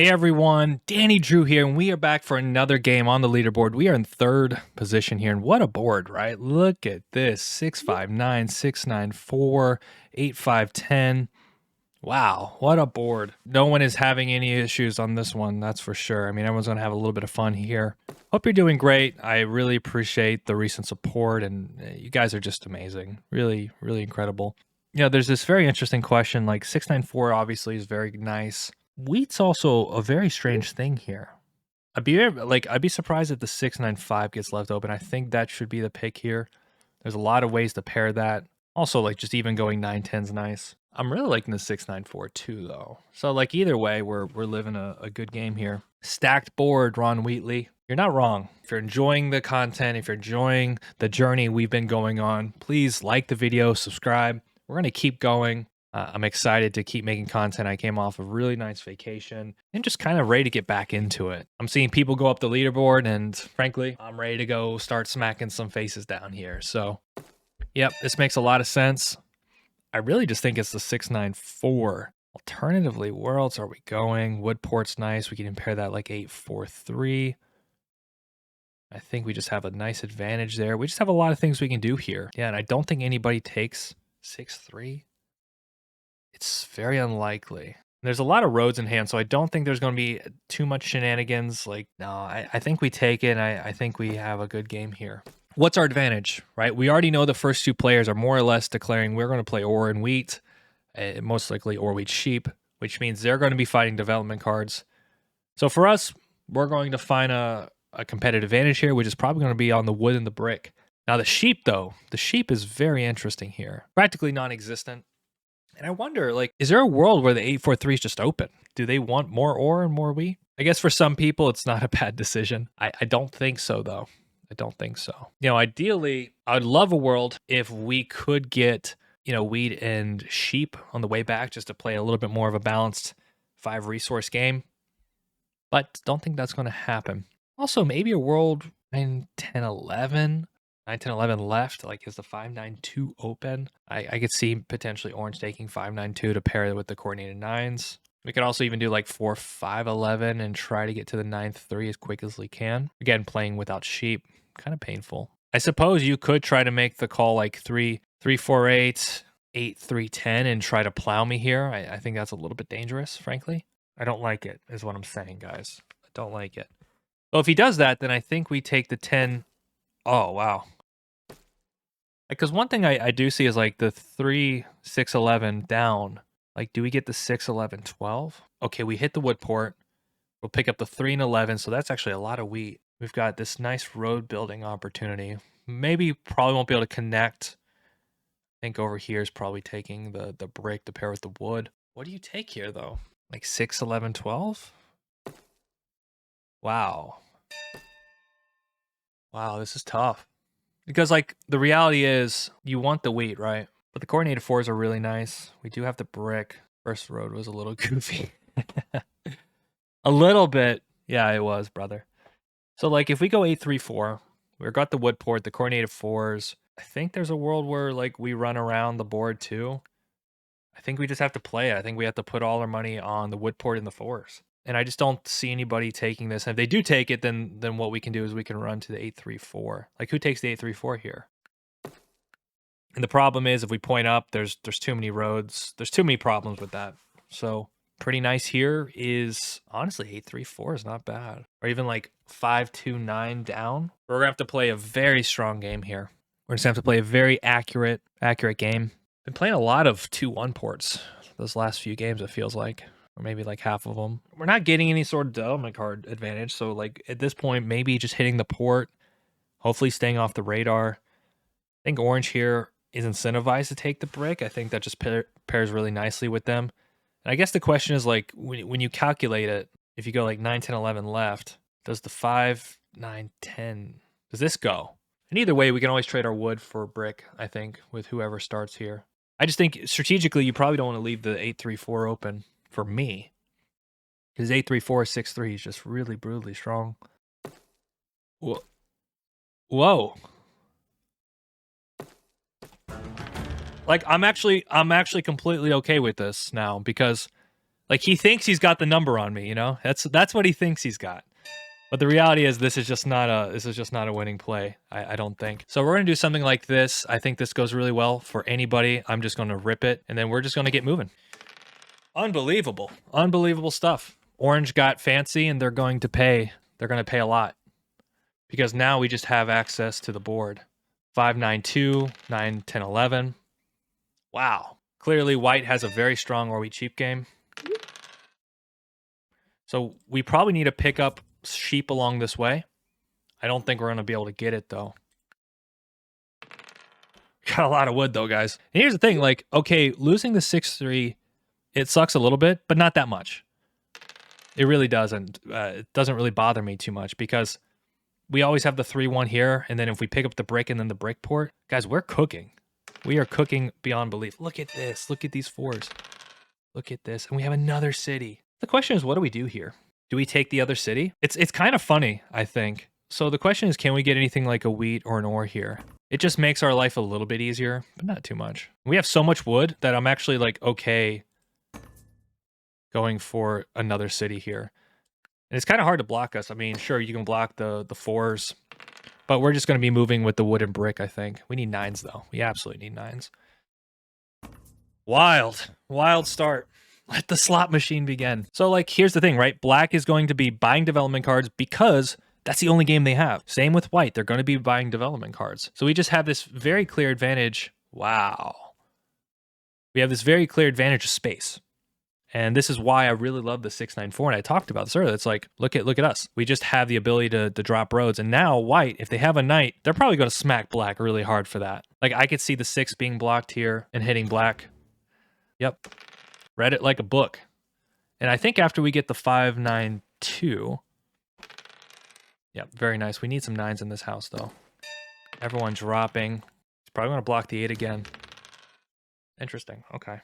Hey everyone, DandyDrew here, and we are back for another game on the leaderboard. We are in third position here, and what a board, right? Look at this, 659, 694, 8510. Wow, what a board. No one is having any issues on this one, that's for sure. I mean, everyone's going to have a little bit of fun here. Hope you're doing great. I really appreciate the recent support, and you guys are just amazing. Really, really incredible. You know, there's this very interesting question, like 694 obviously is very nice. Wheat's also a very strange thing here. I'd be surprised if the 695 gets left open. I think that should be the pick here. There's a lot of ways to pair that. Also, like just even going 910's nice. I'm really liking the 694 too, though. So like either way, we're living a good game here. Stacked board, Ron Wheatley. You're not wrong. If you're enjoying the content, if you're enjoying the journey we've been going on, please like the video, subscribe. We're gonna keep going. I'm excited to keep making content. I came off a really nice vacation and just kind of ready to get back into it. I'm seeing people go up the leaderboard, and frankly, I'm ready to go start smacking some faces down here. So, yep, this makes a lot of sense. I really just think it's the 694. Alternatively, where else are we going? Woodport's nice. We can pair that like 843. I think we just have a nice advantage there. We just have a lot of things we can do here. Yeah, and I don't think anybody takes 6-3. It's very unlikely. There's a lot of roads in hand, so I don't think there's going to be too much shenanigans. Like, no, I think we take it. I think we have a good game here. What's our advantage, right? We already know the first two players are more or less declaring we're going to play ore and wheat, most likely ore, wheat, sheep, which means they're going to be fighting development cards. So for us, we're going to find a competitive advantage here, which is probably going to be on the wood and the brick. Now the sheep, though, the sheep is very interesting here. Practically non-existent. And I wonder, like, is there a world where the 843 is just open? Do they want more ore and more wheat? I guess for some people, it's not a bad decision. I don't think so, though. I don't think so. You know, ideally, I would love a world if we could get, you know, wheat and sheep on the way back just to play a little bit more of a balanced 5-resource game. But don't think that's going to happen. Also, maybe a world 9, 10, 11. 9, 10, 11 left, like is the 592 open? I could see potentially orange taking 592 to pair it with the coordinated 9s. We could also even do like 4, 5, 11 and try to get to the 9th 3 as quick as we can. Again, playing without sheep, kind of painful. I suppose you could try to make the call like 3, 3, 4, 8, 8, 3, 10 and try to plow me here. I think that's a little bit dangerous, frankly. I don't like it, is what I'm saying, guys. I don't like it. Well, if he does that, then I think we take the 10. Oh, wow. Because one thing I do see is like the 3, 6, 11 down. Like, do we get the 6, 11, 12? Okay, we hit the woodport. We'll pick up the 3 and 11, so that's actually a lot of wheat. We've got this nice road building opportunity. Maybe probably won't be able to connect. I think over here is probably taking the brick to pair with the wood. What do you take here, though? Like 6, 11, 12? Wow. Wow, this is tough. Because, like, the reality is you want the wheat, right? But the coordinated 4s are really nice. We do have the brick. First road was a little goofy. A little bit. Yeah, it was, brother. So, like, if we go 8-3-4, we've got the wood port, the coordinated 4s. I think there's a world where, like, we run around the board, too. I think we just have to play it. I think we have to put all our money on the wood port and the 4s. And I just don't see anybody taking this. And if they do take it, then what we can do is we can run to the 8-3-4. Like, who takes the 8-3-4 here? And the problem is, if we point up, there's too many roads. There's too many problems with that. So pretty nice here is, honestly, 8-3-4 is not bad. Or even like 5-2-9 down. We're going to have to play a very strong game here. We're just going to have to play a very accurate game. Been playing a lot of 2-1 ports those last few games, it feels like. Or maybe like half of them. We're not getting any sort of development card advantage. So like at this point, maybe just hitting the port, hopefully staying off the radar. I think orange here is incentivized to take the brick. I think that just pairs really nicely with them. And I guess the question is like, when you calculate it, if you go like 9, 10, 11 left, does the 5, 9, 10, does this go? And either way, we can always trade our wood for a brick, I think, with whoever starts here. I just think strategically, you probably don't want to leave the 8-3-4 open. For me, because 8-3-4, 6-3 is just really brutally strong. Whoa. Like, I'm actually completely okay with this now, because Like, he thinks he's got the number on me, you know? That's what he thinks he's got. But the reality is this is just not a winning play, I don't think. So we're gonna do something like this. I think this goes really well for anybody. I'm just gonna rip it, and then we're just gonna get moving. Unbelievable. Unbelievable stuff. Orange got fancy, and they're gonna pay a lot. Because now we just have access to the board. 5, 9, 2, 9, 10, 11. Wow. Clearly white has a very strong or we cheap game. So we probably need to pick up sheep along this way. I don't think we're going to be able to get it, though. Got a lot of wood, though, guys. And here's the thing. Like, okay, losing the 6-3, it sucks a little bit, but not that much. It really doesn't. It doesn't really bother me too much because we always have the 3-1 here. And then if we pick up the brick and then the brick port, guys, we're cooking. We are cooking beyond belief. Look at this. Look at these 4s. Look at this. And we have another city. The question is, what do we do here? Do we take the other city? It's kind of funny, I think. So the question is, can we get anything like a wheat or an ore here? It just makes our life a little bit easier, but not too much. We have so much wood that I'm actually like, okay, going for another city here. And it's kind of hard to block us. I mean, sure, you can block the 4s, but we're just going to be moving with the wood and brick, I think. We need 9s, though. We absolutely need 9s. Wild start. Let the slot machine begin. So, like, here's the thing, right? Black is going to be buying development cards because that's the only game they have. Same with white. They're going to be buying development cards. So we just have this very clear advantage. Wow. We have this very clear advantage of space. And this is why I really love the 694. And I talked about this earlier. It's like, look at us. We just have the ability to drop roads. And now white, if they have a knight, they're probably going to smack black really hard for that. Like, I could see the 6 being blocked here and hitting black. Yep. Read it like a book. And I think after we get the 592, yep, very nice. We need some 9s in this house, though. Everyone dropping. He's probably going to block the 8 again. Interesting. Okay.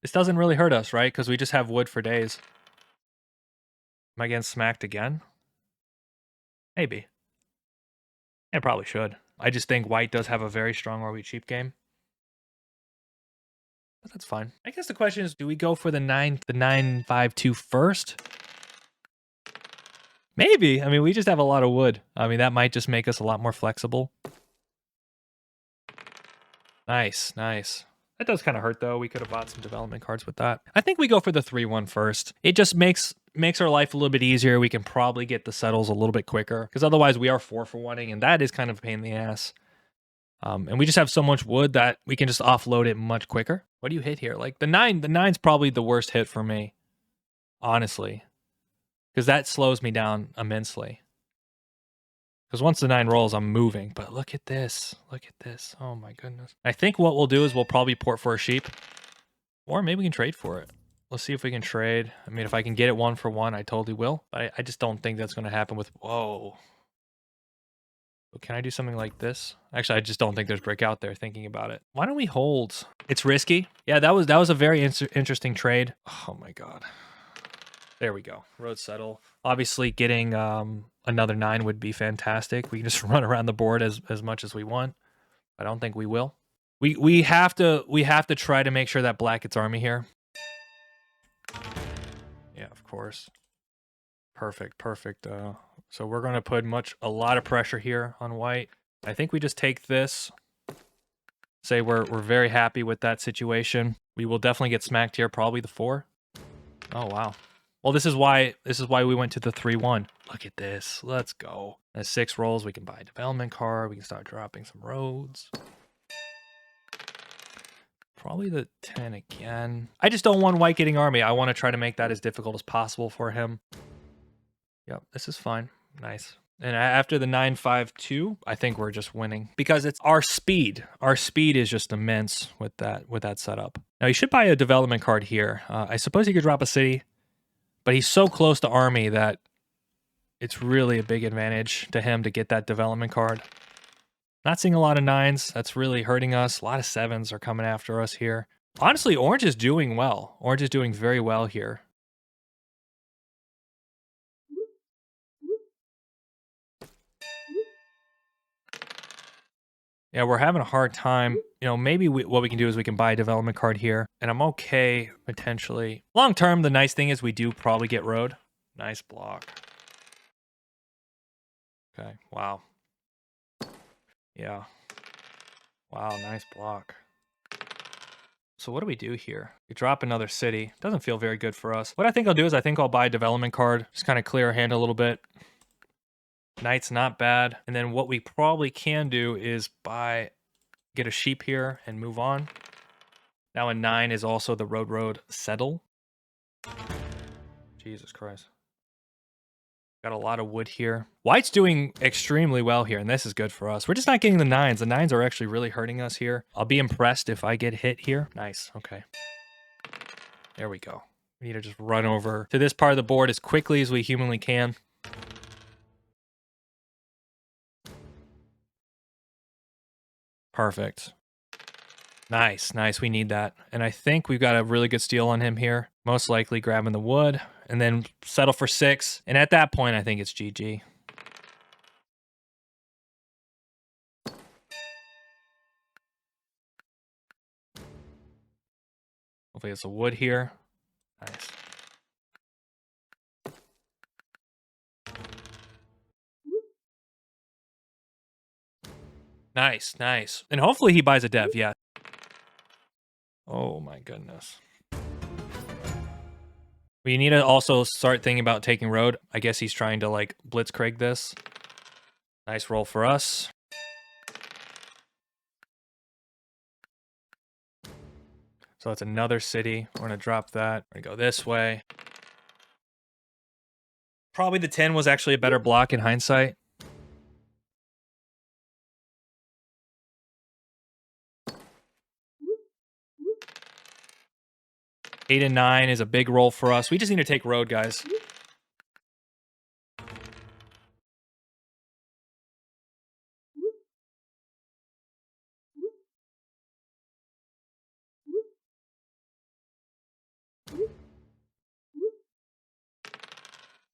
This doesn't really hurt us, right? Because we just have wood for days. Am I getting smacked again? Maybe. I probably should. I just think white does have a very strong or we cheap game. But that's fine. I guess the question is, do we go for the 952 first? Maybe. I mean, we just have a lot of wood. I mean, that might just make us a lot more flexible. Nice. That does kind of hurt, though. We could have bought some development cards with that. I think we go for the 3-1 first. It just makes our life a little bit easier. We can probably get the settles a little bit quicker because otherwise we are 4-for-1ing, and that is kind of a pain in the ass. And we just have so much wood that we can just offload it much quicker. What do you hit here? Like the 9's probably the worst hit for me, honestly, because that slows me down immensely. Because once the 9 rolls, I'm moving. But look at this. Look at this. Oh my goodness. I think what we'll do is we'll probably port for a sheep. Or maybe we can trade for it. Let's see if we can trade. I mean, if I can get it 1-for-1, I totally will. But I just don't think that's going to happen with... Whoa. Can I do something like this? Actually, I just don't think there's brick out there thinking about it. Why don't we hold? It's risky. Yeah, that was a very interesting trade. Oh my God. There we go. Road settle. Obviously, getting another 9 would be fantastic. We can just run around the board as much as we want. I don't think we will. We have to try to make sure that black gets army here. Yeah, of course. Perfect. So we're going to put a lot of pressure here on white. I think we just take this. Say we're very happy with that situation. We will definitely get smacked here, probably the 4. Oh wow. Well, this is why we went to the 3-1. Look at this. Let's go. As 6 rolls, we can buy a development card. We can start dropping some roads. Probably the 10 again. I just don't want white getting army. I want to try to make that as difficult as possible for him. Yep, this is fine. Nice. And after the 952, I think we're just winning because it's our speed. Our speed is just immense with that setup. Now, he should buy a development card here. I suppose he could drop a city, but he's so close to army that it's really a big advantage to him to get that development card. Not seeing a lot of 9s. That's really hurting us. A lot of 7s are coming after us here. Honestly, orange is doing well. Orange is doing very well here. Yeah, we're having a hard time. You know, maybe what we can do is we can buy a development card here, and I'm okay potentially. Long term, the nice thing is we do probably get road. Nice block. Okay, wow. Yeah. Wow, nice block. So what do we do here? We drop another city. Doesn't feel very good for us. What I think I'll do is I think I'll buy a development card. Just kind of clear our hand a little bit. Knight's not bad. And then what we probably can do is get a sheep here and move on. Now a 9 is also the road settle. Jesus Christ. Got a lot of wood here. White's doing extremely well here, and this is good for us. We're just not getting the 9s. The 9s are actually really hurting us here. I'll be impressed if I get hit here. Nice, okay. There we go. We need to just run over to this part of the board as quickly as we humanly can. Perfect. Nice, nice. We need that. And I think we've got a really good steal on him here. Most likely grabbing the wood and then settle for 6. And at that point, I think it's GG. Hopefully it's a wood here. Nice. Nice, nice. And hopefully he buys a dev, yeah. Oh my goodness. We need to also start thinking about taking road. I guess he's trying to like blitzkrieg this. Nice roll for us. So that's another city. We're gonna drop that. We're gonna go this way. Probably the 10 was actually a better block in hindsight. Eight and 9 is a big roll for us. We just need to take road, guys.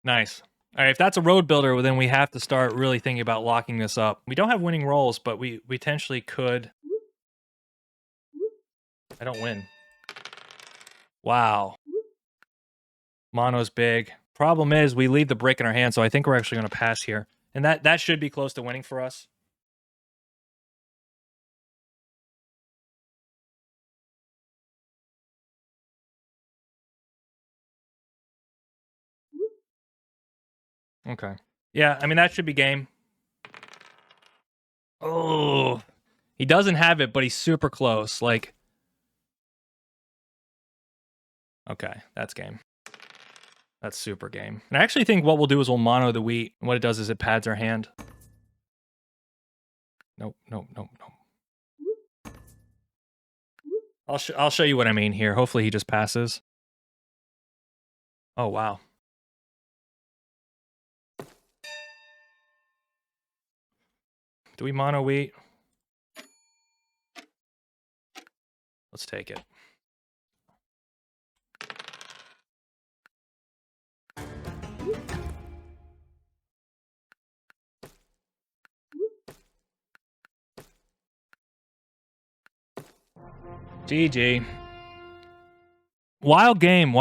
Nice. All right, if that's a road builder, well, then we have to start really thinking about locking this up. We don't have winning rolls, but we potentially could. I don't win. Wow. Mono's big. Problem is we leave the brick in our hand, so I think we're actually going to pass here. And that should be close to winning for us. Okay. Yeah, I mean, that should be game. Oh, he doesn't have it, but he's super close. Like, okay, that's game. That's super game. And I actually think what we'll do is we'll mono the wheat. And what it does is it pads our hand. Nope, nope, nope, nope. I'll show you what I mean here. Hopefully he just passes. Oh, wow. Do we mono wheat? Let's take it. GG. Wild game,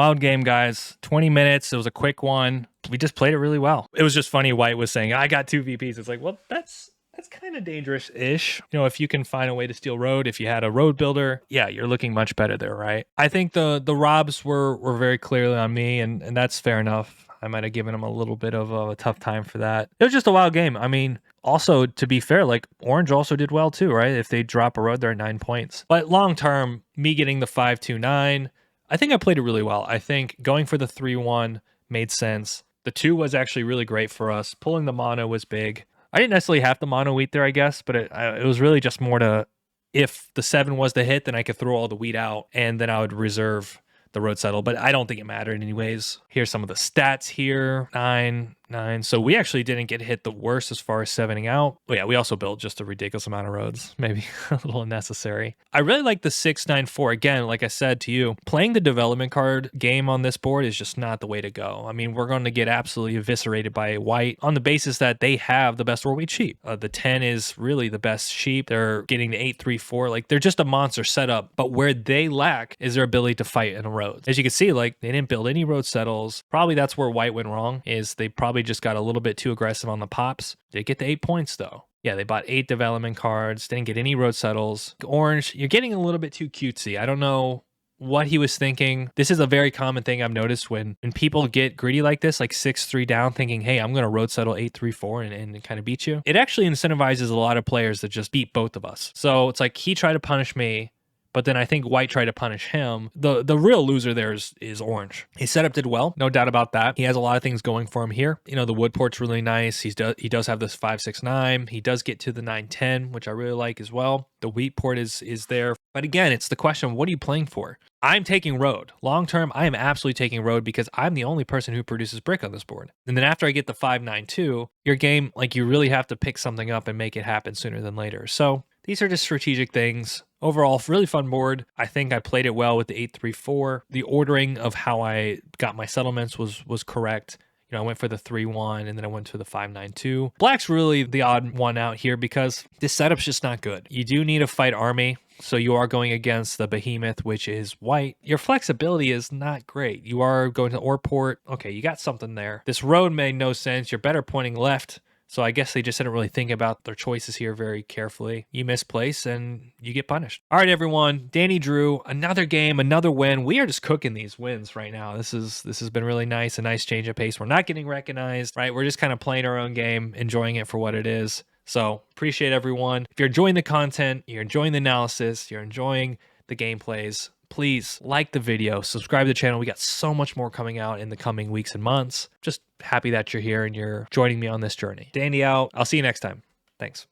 guys. 20 minutes. It was a quick one. We just played it really well. It was just funny. White was saying, I got 2 VPs. It's like, well, that's kind of dangerous-ish. You know, if you can find a way to steal road, if you had a road builder, yeah, you're looking much better there, right? I think the robs were very clearly on me, and that's fair enough. I might have given him a little bit of a tough time for that. It was just a wild game. I mean, also, to be fair, like, Orange also did well too, right? If they drop a road, they're at 9 points. But long term, me getting the 5-2-9, I think I played it really well. I think going for the 3-1 made sense. The 2 was actually really great for us. Pulling the mono was big. I didn't necessarily have the mono wheat there, I guess, but it was really just more to, if the 7 was the hit, then I could throw all the wheat out, and then I would reserve the road settle, but I don't think it mattered anyways. Here's some of the stats here. 9, 9. So we actually didn't get hit the worst as far as 7ing out. Oh yeah, we also built just a ridiculous amount of roads, maybe a little unnecessary. I really like the 6-9-4. Again, like I said to you, playing the development card game on this board is just not the way to go. I mean, we're going to get absolutely eviscerated by white on the basis that they have the best world weight sheep. The 10 is really the best sheep. They're getting the 8-3-4. Like, they're just a monster setup, but where they lack is their ability to fight in a road. As you can see, like, they didn't build any road settles. Probably that's where white went wrong, is they probably just got a little bit too aggressive on the pops. They get the 8 points though. Yeah, they bought 8 development cards, didn't get any road settles. Orange, you're getting a little bit too cutesy. I don't know what he was thinking. This is a very common thing I've noticed when people get greedy like this, like 6-3 down, thinking, hey, I'm going to road settle 8-3-4 and kind of beat you. It actually incentivizes a lot of players to just beat both of us. So it's like he tried to punish me, but then I think white tried to punish him. The real loser there is orange. His setup did well, no doubt about that. He has a lot of things going for him here. You know, the wood port's really nice. He does have this 5-6-9. He does get to the 9-10, which I really like as well. The wheat port is there. But again, it's the question, what are you playing for? I'm taking road. Long term, I am absolutely taking road because I'm the only person who produces brick on this board. And then after I get the 5-9-2, your game, like, you really have to pick something up and make it happen sooner than later. So these are just strategic things. Overall, really fun board. I think I played it well with the 8-3-4. The ordering of how I got my settlements was correct. You know, I went for the 3-1 and then I went to the 5-9-2. Black's really the odd one out here because this setup's just not good. You do need a fight army, so you are going against the behemoth, which is white. Your flexibility is not great. You are going to ore port. Okay, you got something there. This road made no sense. You're better pointing left. So I guess they just didn't really think about their choices here very carefully. You misplace and you get punished. All right, everyone. DandyDrew, another game, another win. We are just cooking these wins right now. This has been really nice, a nice change of pace. We're not getting recognized, right? We're just kind of playing our own game, enjoying it for what it is. So appreciate everyone. If you're enjoying the content, you're enjoying the analysis, you're enjoying the gameplays, please like the video, subscribe to the channel. We got so much more coming out in the coming weeks and months. Just happy that you're here and you're joining me on this journey. Dandy out. I'll see you next time. Thanks.